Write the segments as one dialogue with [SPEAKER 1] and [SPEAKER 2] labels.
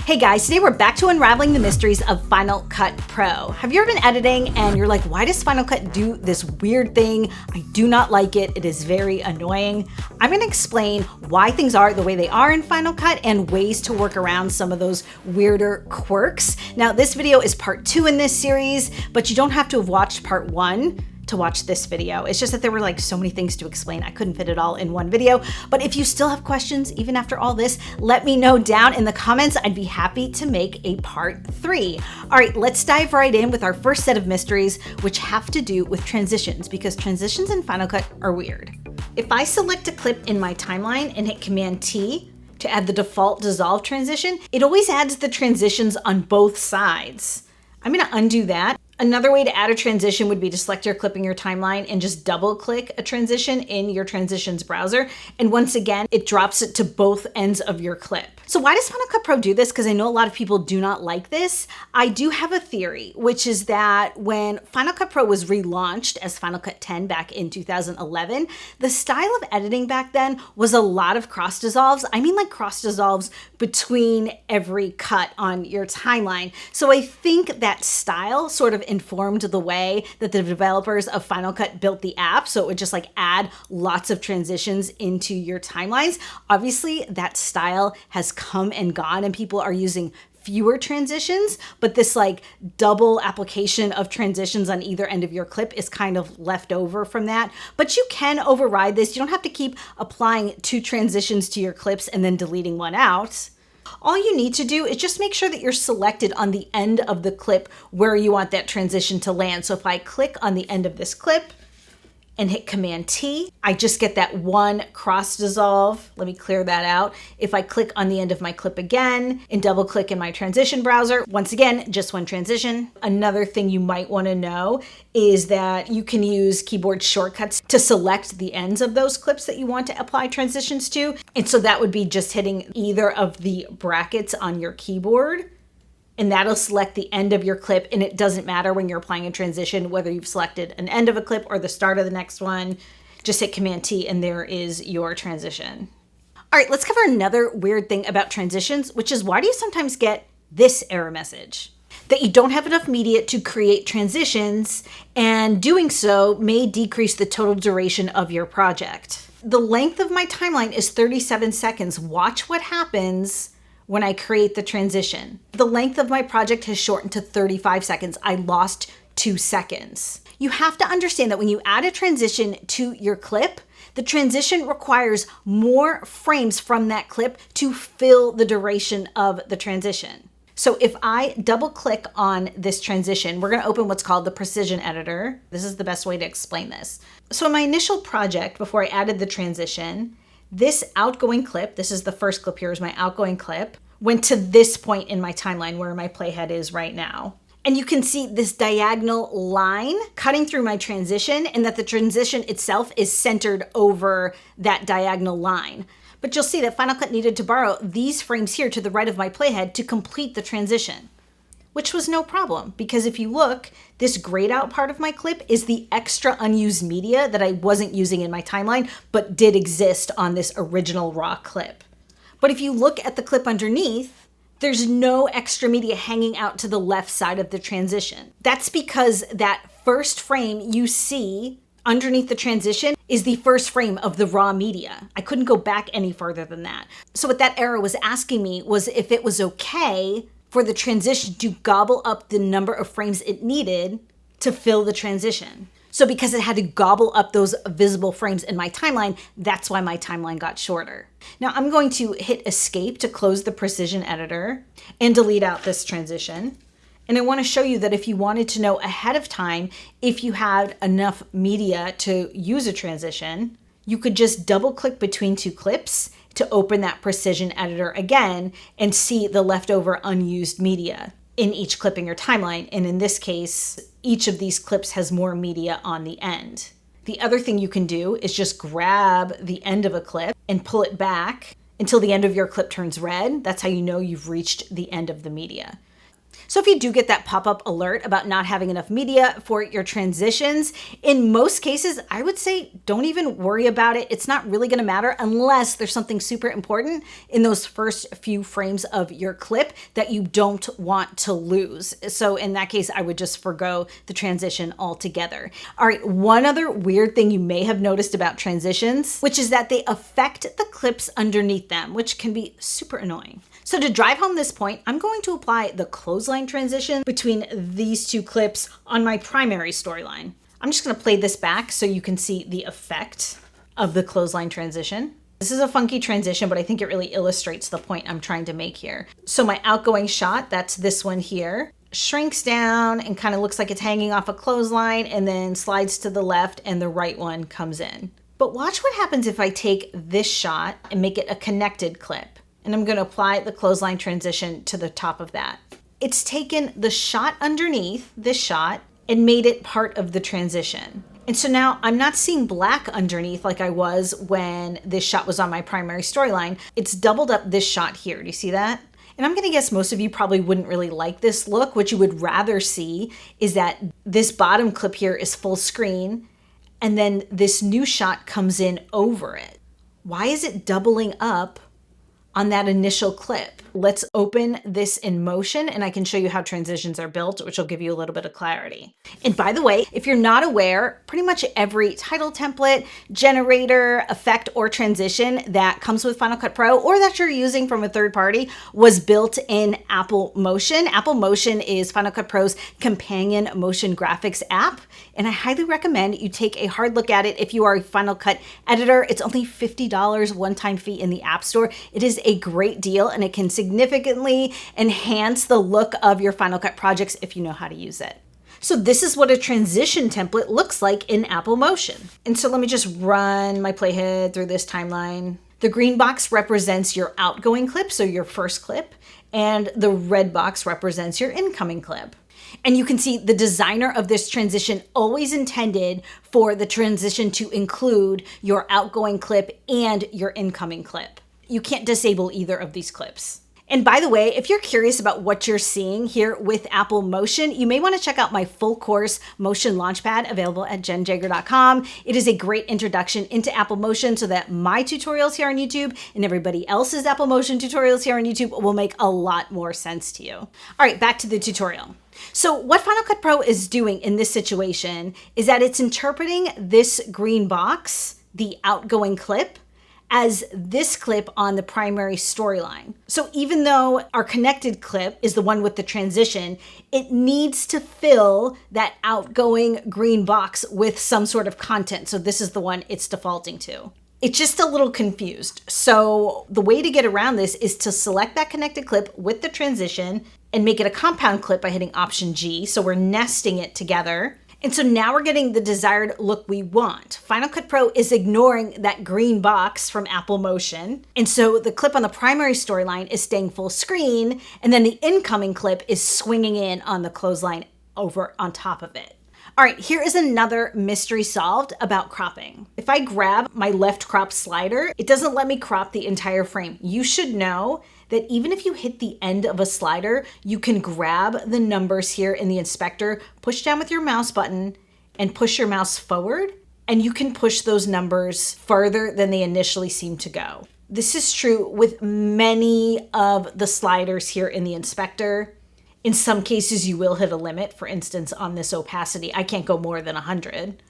[SPEAKER 1] Hey guys, today we're back to unraveling the mysteries of Final Cut Pro. Have you ever been editing and you're like, why does Final Cut do this weird thing? I do not like it. It is very annoying. I'm going to explain why things are the way they are in Final Cut and ways to work around some of those weirder quirks. Now, this video is part 2 in this series, but you don't have to have watched part 1 to watch this video. It's just that there were like so many things to explain. I couldn't fit it all in one video. But if you still have questions, even after all this, let me know down in the comments. I'd be happy to make a part 3. All right, let's dive right in with our first set of mysteries, which have to do with transitions, because transitions in Final Cut are weird. If I select a clip in my timeline and hit Command T to add the default dissolve transition, it always adds the transitions on both sides. I'm gonna undo that. Another way to add a transition would be to select your clip in your timeline and just double click a transition in your transitions browser. And once again, it drops it to both ends of your clip. So why does Final Cut Pro do this? Because I know a lot of people do not like this. I do have a theory, which is that when Final Cut Pro was relaunched as Final Cut 10 back in 2011, the style of editing back then was a lot of cross dissolves. I mean like cross dissolves between every cut on your timeline. So I think that style sort of informed the way that the developers of Final Cut built the app. So it would just like add lots of transitions into your timelines. Obviously that style has come and gone and people are using fewer transitions, but this like double application of transitions on either end of your clip is kind of left over from that. But you can override this. You don't have to keep applying 2 transitions to your clips and then deleting one out. All you need to do is just make sure that you're selected on the end of the clip where you want that transition to land. So if I click on the end of this clip and hit Command T, I just get that one cross dissolve. Let me clear that out. If I click on the end of my clip again and double click in my transition browser, once again, just one transition. Another thing you might want to know is that you can use keyboard shortcuts to select the ends of those clips that you want to apply transitions to. And so that would be just hitting either of the brackets on your keyboard, and that'll select the end of your clip. And it doesn't matter when you're applying a transition, whether you've selected an end of a clip or the start of the next one, just hit Command T and there is your transition. All right, let's cover another weird thing about transitions, which is why do you sometimes get this error message? That you don't have enough media to create transitions, and doing so may decrease the total duration of your project. The length of my timeline is 37 seconds. Watch what happens when I create the transition. The length of my project has shortened to 35 seconds. I lost 2 seconds. You have to understand that when you add a transition to your clip, the transition requires more frames from that clip to fill the duration of the transition. So if I double click on this transition, we're gonna open what's called the precision editor. This is the best way to explain this. So in my initial project, before I added the transition, this outgoing clip, this is the first clip here, is my outgoing clip, went to this point in my timeline where my playhead is right now. And you can see this diagonal line cutting through my transition, and that the transition itself is centered over that diagonal line. But you'll see that Final Cut needed to borrow these frames here to the right of my playhead to complete the transition, which was no problem, because if you look, this grayed out part of my clip is the extra unused media that I wasn't using in my timeline, but did exist on this original raw clip. But if you look at the clip underneath, there's no extra media hanging out to the left side of the transition. That's because that first frame you see underneath the transition is the first frame of the raw media. I couldn't go back any further than that. So what that error was asking me was if it was okay for the transition to gobble up the number of frames it needed to fill the transition. So because it had to gobble up those visible frames in my timeline, that's why my timeline got shorter. Now I'm going to hit Escape to close the precision editor and delete out this transition. And I want to show you that if you wanted to know ahead of time if you had enough media to use a transition, you could just double click between 2 clips to open that precision editor again and see the leftover unused media in each clip in your timeline. And in this case, each of these clips has more media on the end. The other thing you can do is just grab the end of a clip and pull it back until the end of your clip turns red. That's how you know you've reached the end of the media. So if you do get that pop-up alert about not having enough media for your transitions, in most cases, I would say don't even worry about it. It's not really gonna matter unless there's something super important in those first few frames of your clip that you don't want to lose. So in that case, I would just forgo the transition altogether. All right, one other weird thing you may have noticed about transitions, which is that they affect the clips underneath them, which can be super annoying. So to drive home this point, I'm going to apply the clothesline transition between these two clips on my primary storyline. I'm just gonna play this back so you can see the effect of the clothesline transition. This is a funky transition, but I think it really illustrates the point I'm trying to make here. So my outgoing shot, that's this one here, shrinks down and kind of looks like it's hanging off a clothesline and then slides to the left and the right one comes in. But watch what happens if I take this shot and make it a connected clip. And I'm gonna apply the clothesline transition to the top of that. It's taken the shot underneath this shot and made it part of the transition. And so now I'm not seeing black underneath like I was when this shot was on my primary storyline. It's doubled up this shot here. Do you see that? And I'm gonna guess most of you probably wouldn't really like this look. What you would rather see is that this bottom clip here is full screen and then this new shot comes in over it. Why is it doubling up on that initial clip? Let's open this in Motion and I can show you how transitions are built, which will give you a little bit of clarity. And by the way, if you're not aware, pretty much every title template, generator, effect, or transition that comes with Final Cut Pro or that you're using from a third party was built in Apple Motion. Apple Motion is Final Cut Pro's companion motion graphics app. And I highly recommend you take a hard look at it if you are a Final Cut editor. It's only $50 one-time fee in the App Store. It is a great deal and it can significantly enhance the look of your Final Cut projects if you know how to use it. So this is what a transition template looks like in Apple Motion. And so let me just run my playhead through this timeline. The green box represents your outgoing clip, so your first clip, and the red box represents your incoming clip. And you can see the designer of this transition always intended for the transition to include your outgoing clip and your incoming clip. You can't disable either of these clips. And by the way, if you're curious about what you're seeing here with Apple Motion, you may want to check out my full course Motion Launchpad available at jennjager.com. It is a great introduction into Apple Motion so that my tutorials here on YouTube and everybody else's Apple Motion tutorials here on YouTube will make a lot more sense to you. All right, back to the tutorial. So what Final Cut Pro is doing in this situation is that it's interpreting this green box, the outgoing clip, as this clip on the primary storyline. So even though our connected clip is the one with the transition, it needs to fill that outgoing green box with some sort of content. So this is the one it's defaulting to. It's just a little confused. So the way to get around this is to select that connected clip with the transition and make it a compound clip by hitting Option G. So we're nesting it together. And so now we're getting the desired look we want. Final Cut Pro is ignoring that green box from Apple Motion. And so the clip on the primary storyline is staying full screen, and then the incoming clip is swinging in on the clothesline over on top of it. All right, here is another mystery solved about cropping. If I grab my left crop slider, it doesn't let me crop the entire frame. You should know that even if you hit the end of a slider, you can grab the numbers here in the inspector, push down with your mouse button, and push your mouse forward, and you can push those numbers further than they initially seem to go. This is true with many of the sliders here in the inspector. In some cases, you will hit a limit. For instance, on this opacity, I can't go more than 100.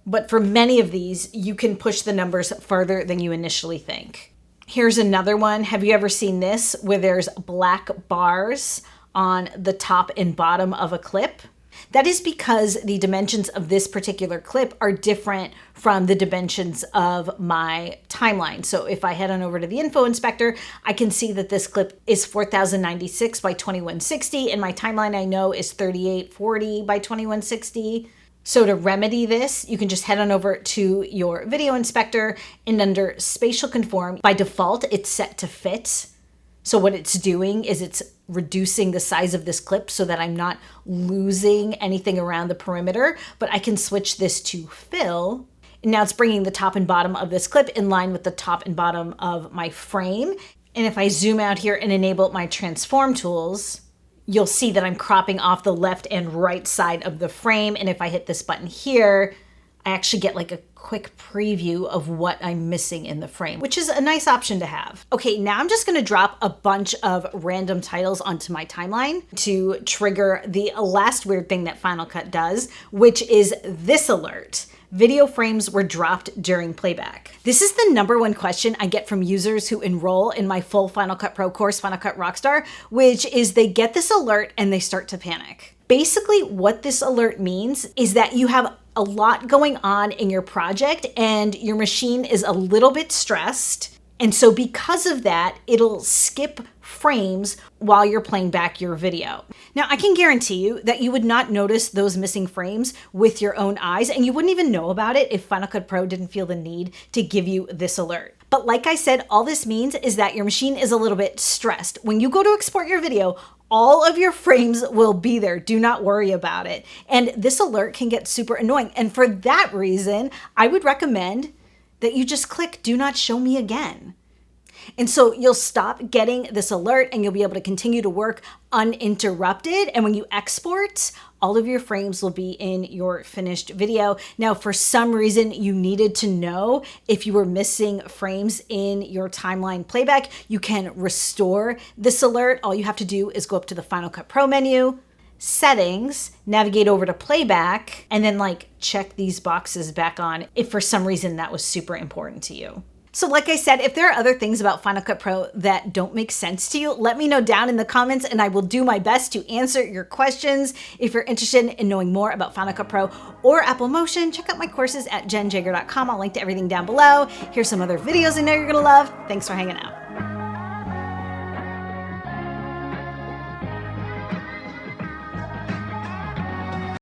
[SPEAKER 1] But for many of these, you can push the numbers further than you initially think. Here's another one. Have you ever seen this where there's black bars on the top and bottom of a clip? That is because the dimensions of this particular clip are different from the dimensions of my timeline. So if I head on over to the info inspector, I can see that this clip is 4096 by 2160 and my timeline I know is 3840 by 2160. So to remedy this, you can just head on over to your video inspector and under spatial conform, by default, it's set to fit. So what it's doing is it's reducing the size of this clip so that I'm not losing anything around the perimeter, but I can switch this to fill. And now it's bringing the top and bottom of this clip in line with the top and bottom of my frame. And if I zoom out here and enable my transform tools, you'll see that I'm cropping off the left and right side of the frame. And if I hit this button here, I actually get like a quick preview of what I'm missing in the frame, which is a nice option to have. Okay, now I'm just gonna drop a bunch of random titles onto my timeline to trigger the last weird thing that Final Cut does, which is this alert. Video frames were dropped during playback. This is the #1 question I get from users who enroll in my full Final Cut Pro course, Final Cut Rockstar, which is they get this alert and they start to panic. Basically, what this alert means is that you have a lot going on in your project and your machine is a little bit stressed. And so because of that, it'll skip frames while you're playing back your video. Now, I can guarantee you that you would not notice those missing frames with your own eyes, and you wouldn't even know about it if Final Cut Pro didn't feel the need to give you this alert. But like I said, all this means is that your machine is a little bit stressed. When you go to export your video, all of your frames will be there. Do not worry about it. And this alert can get super annoying. And for that reason, I would recommend that you just click Do Not Show Me Again. And so you'll stop getting this alert and you'll be able to continue to work uninterrupted. And when you export, all of your frames will be in your finished video. Now, for some reason you needed to know if you were missing frames in your timeline playback, you can restore this alert. All you have to do is go up to the Final Cut Pro menu, settings, navigate over to playback, and then check these boxes back on if for some reason that was super important to you. So like I said, if there are other things about Final Cut Pro that don't make sense to you, let me know down in the comments and I will do my best to answer your questions. If you're interested in knowing more about Final Cut Pro or Apple Motion, check out my courses at jennjager.com. I'll link to everything down below. Here's some other videos I know you're gonna love. Thanks for hanging out.